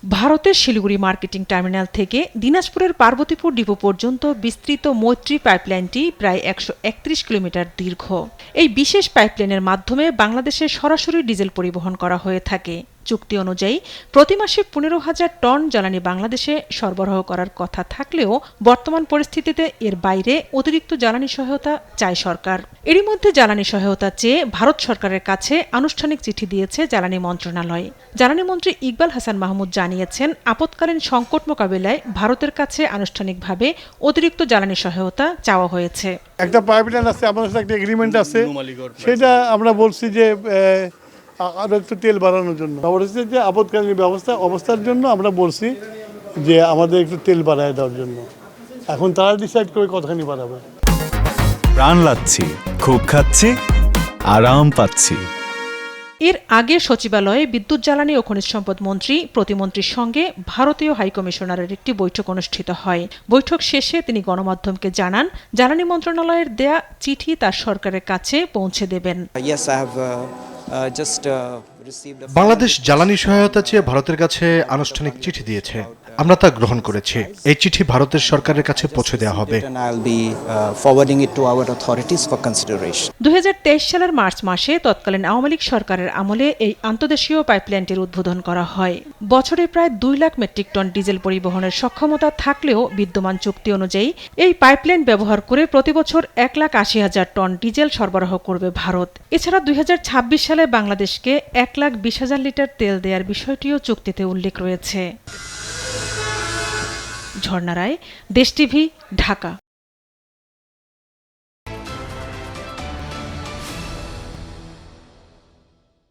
ভারতের Siliguri marketing terminal থেকে দিনাজপুরের পার্বতীপুর ডিপো পর্যন্ত বিস্তৃত মৈত্রী পাইপলাইনটি প্রায় ১৩১ কিলোমিটার দীর্ঘ। এই বিশেষ পাইপলাইনের মাধ্যমে বাংলাদেশে সরাসরি ডিজেল পরিবহন করা হয়ে থাকে। চুক্তি অনুযায়ী প্রতি মাসে ১৫,০০০ টন জ্বালানি বাংলাদেশে সরবরাহ করার কথা থাকলেও বর্তমান পরিস্থিতিতে এর বাইরে অতিরিক্ত জ্বালানি সহায়তা চায় সরকার। এরই মধ্যে জ্বালানি সহায়তা চেয়ে ভারত সরকারের কাছে আনুষ্ঠানিক চিঠি দিয়েছে জ্বালানি মন্ত্রণালয়। জ্বালানি মন্ত্রী ইকবাল হাসান মাহমুদ জানিয়েছেন, আপৎকালীন সংকট মোকাবিলায় ভারতের কাছে আনুষ্ঠানিকভাবে অতিরিক্ত জ্বালানি সহায়তা চাওয়া হয়েছে। একটা পাইপলাইন আছে, আমাদের সাথে একটা এগ্রিমেন্ট আছে, সেটা আমরা বলছি যে আরো একটু তেল বাড়ানোর জন্য যে আপৎকালীন অবস্থার জন্য আমরা বলছি যে আমাদের একটু তেল বাড়ায় দেওয়ার জন্য। এখন তারা ডিসাইড করে কতখানি বাড়াবে। প্রাণ লাচ্ছি, খুব খাচ্ছি, আরাম পাচ্ছি। এর আগে সচিবালয়ে বিদ্যুৎ জ্বালানি ও খনিজ সম্পদ মন্ত্রী প্রতিমন্ত্রীর সঙ্গে ভারতীয় হাইকমিশনারের একটি বৈঠক অনুষ্ঠিত হয়। বৈঠক শেষে তিনি গণমাধ্যমকে জানান, জ্বালানি মন্ত্রণালয়ের দেয়া চিঠি তার সরকারের কাছে পৌঁছে দেবেন। বাংলাদেশ জ্বালানি সহায়তা চেয়ে ভারতের কাছে আনুষ্ঠানিক চিঠি দিয়েছে, আমরা তা গ্রহণ করেছি। এই চিঠি ভারতের সরকারের কাছে পৌঁছে দেওয়া হবে। ২০২৩ সালের মার্চ মাসে তৎকালীন আওয়ামী লীগ সরকারের আমলে এই আন্তদেশীয় পাইপলাইনটির উদ্বোধন করা হয়। বছরে প্রায় ২ লাখ মেট্রিক টন ডিজেল পরিবহনের সক্ষমতা থাকলেও বিদ্যমান চুক্তি অনুযায়ী এই পাইপলাইন ব্যবহার করে প্রতিবছর ১,৮০,০০০ টন ডিজেল সরবরাহ করবে ভারত। এছাড়া ২০২৬ সালে বাংলাদেশকে ১,২০,০০০ লিটার তেল দেওয়ার বিষয়টিও চুক্তিতে উল্লেখ রয়েছে। ঝর্ণা রায়, দেশ টিভি, ঢাকা।